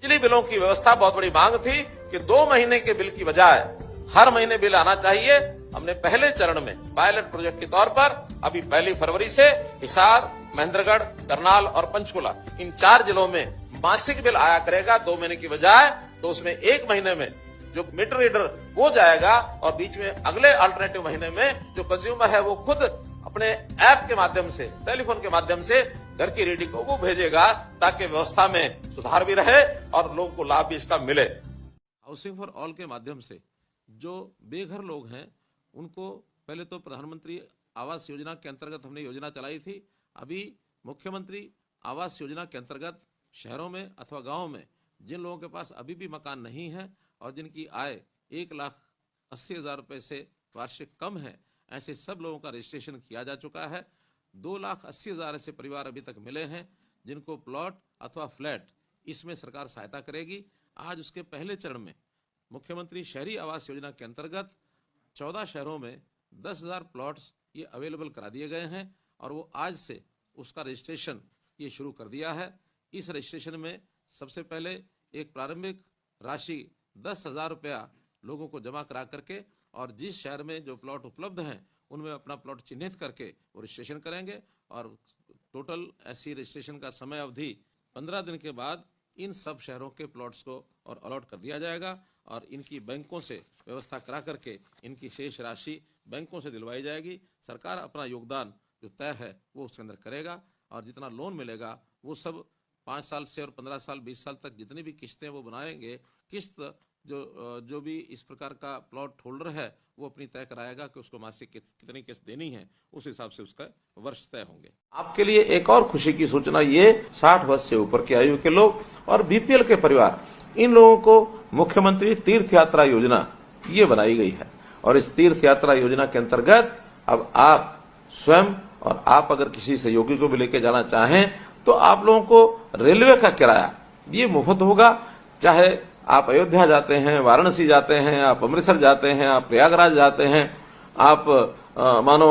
बिजली बिलों की व्यवस्था बहुत बड़ी मांग थी कि 2 महीने के बिल की बजाय हर महीने बिल आना चाहिए। हमने पहले चरण में पायलट प्रोजेक्ट के तौर पर अभी 1 फरवरी से हिसार, महेंद्रगढ़, करनाल और पंचकुला इन 4 जिलों में मासिक बिल आया करेगा 2 महीने की बजाय। तो उसमें 1 महीने में जो मीटर रीडर वो जाएगा और बीच में अगले अल्टरनेटिव महीने में जो कंज्यूमर है वो खुद अपने ऐप के माध्यम से, टेलीफोन के माध्यम से घर की रीडिंग को वो भेजेगा, ताकि व्यवस्था में सुधार भी रहे और लोगों को लाभ भी इसका मिले। हाउसिंग फॉर ऑल के माध्यम से जो बेघर लोग हैं उनको पहले तो प्रधानमंत्री आवास योजना के अंतर्गत हमने योजना चलाई थी। अभी मुख्यमंत्री आवास योजना के अंतर्गत शहरों में अथवा गाँव में जिन लोगों के पास अभी भी मकान नहीं है और जिनकी आय 1,80,000 रुपये से वार्षिक कम है, ऐसे सब लोगों का रजिस्ट्रेशन किया जा चुका है। 2,80,000 ऐसे परिवार अभी तक मिले हैं जिनको प्लॉट अथवा फ्लैट इसमें सरकार सहायता करेगी। आज उसके पहले चरण में मुख्यमंत्री शहरी आवास योजना के अंतर्गत 14 शहरों में 10,000 प्लॉट्स ये अवेलेबल करा दिए गए हैं और वो आज से उसका रजिस्ट्रेशन ये शुरू कर दिया है। इस रजिस्ट्रेशन में सबसे पहले एक प्रारंभिक राशि 10,000 रुपया लोगों को जमा करा करके और जिस शहर में जो प्लॉट उपलब्ध हैं उनमें अपना प्लॉट चिन्हित करके वो रजिस्ट्रेशन करेंगे और टोटल ऐसी रजिस्ट्रेशन का समय अवधि 15 दिन के बाद इन सब शहरों के प्लॉट्स को और अलॉट कर दिया जाएगा और इनकी बैंकों से व्यवस्था करा करके इनकी शेष राशि बैंकों से दिलवाई जाएगी। सरकार अपना योगदान जो तय है वो उसके अंदर करेगा और जितना लोन मिलेगा वो सब 5 साल से और 15 साल 20 साल तक जितनी भी किस्तें वो बनाएंगे, किस्त जो भी इस प्रकार का प्लॉट होल्डर है वो अपनी तय कराएगा कि उसको मासिक कितनी किस्त देनी है, उस हिसाब से उसका वर्ष तय होंगे। आपके लिए एक और खुशी की सूचना, ये 60 वर्ष से ऊपर की आयु के लोग और बीपीएल के परिवार, इन लोगों को मुख्यमंत्री तीर्थ यात्रा योजना ये बनाई गई है और इस तीर्थ यात्रा योजना के अंतर्गत अब आप स्वयं और आप अगर किसी सहयोगी को भी लेके जाना चाहें तो आप लोगों को रेलवे का किराया ये मुफ्त होगा। चाहे आप अयोध्या जाते हैं, वाराणसी जाते हैं, आप अमृतसर जाते हैं, आप प्रयागराज जाते हैं, आप मानो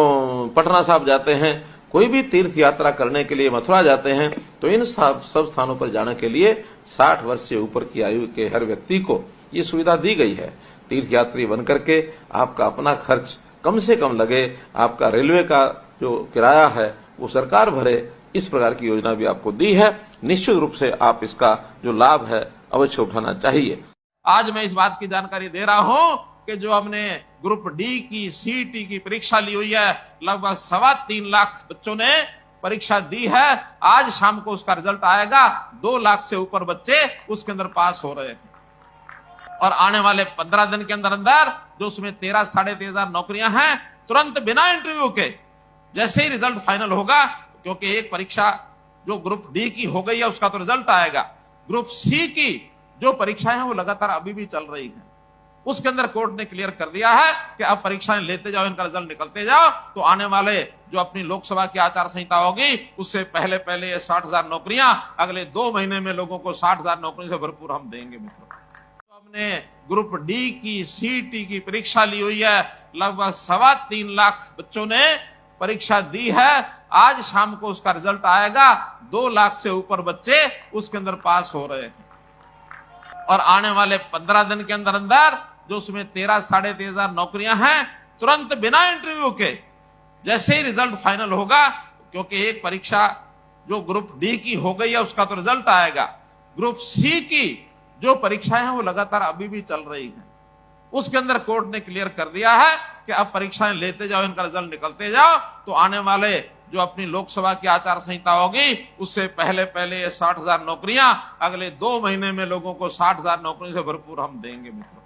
पटना साहिब जाते हैं, कोई भी तीर्थ यात्रा करने के लिए मथुरा जाते हैं, तो इन सब स्थानों पर जाने के लिए 60 वर्ष से ऊपर की आयु के हर व्यक्ति को ये सुविधा दी गई है। तीर्थ यात्री बन करके आपका अपना खर्च कम से कम लगे, आपका रेलवे का जो किराया है वो सरकार भरे, इस प्रकार की योजना भी आपको दी है। निश्चित रूप से आप इसका जो लाभ है अवश्य उठाना चाहिए। आज मैं इस बात की जानकारी दे रहा हूं कि जो हमने ग्रुप डी की सीईटी की परीक्षा ली हुई है, लगभग 3.25 लाख बच्चों ने परीक्षा दी है। आज शाम को उसका रिजल्ट आएगा। 2 लाख से ऊपर बच्चे उसके अंदर पास हो रहे हैं और आने वाले 15 दिन के अंदर अंदर जो उसमें 13,500 नौकरियां हैं, तुरंत बिना इंटरव्यू के जैसे ही रिजल्ट फाइनल होगा, क्योंकि एक परीक्षा जो ग्रुप डी की हो गई है उसका तो रिजल्ट आएगा, ग्रुप सी की जो परीक्षाएं हैं वो लगातार अभी भी चल रही हैं, उसके अंदर कोर्ट ने क्लियर कर दिया है कि अब परीक्षाएं लेते जाओ, इनका रिजल्ट निकलते जाओ, तो आने वाले जो अपनी लोकसभा की आचार संहिता होगी उससे पहले पहले ये 60,000 नौकरियां अगले 2 महीने में लोगों को 60,000 नौकरियों से भरपूर हम देंगे। मित्रों, तो हमने ग्रुप डी की सीईटी की परीक्षा ली हुई है, लगभग 3.25 लाख बच्चों ने परीक्षा दी है। आज शाम को उसका रिजल्ट आएगा। 2 लाख से ऊपर बच्चे उसके अंदर पास हो रहे हैं और आने वाले 15 दिन के अंदर अंदर जो उसमें 13,500 नौकरियां हैं, तुरंत बिना इंटरव्यू के जैसे ही रिजल्ट फाइनल होगा, क्योंकि एक परीक्षा जो ग्रुप डी की हो गई है उसका तो रिजल्ट आएगा, ग्रुप सी की जो परीक्षाएं हैं वो लगातार अभी भी चल रही हैं, उसके अंदर कोर्ट ने क्लियर कर दिया है कि अब परीक्षाएं लेते जाओ, इनका रिजल्ट निकलते जाओ, तो आने वाले जो अपनी लोकसभा की आचार संहिता होगी उससे पहले पहले ये 60,000 नौकरियां अगले 2 महीने में लोगों को 60,000 नौकरियों से भरपूर हम देंगे। मित्रों,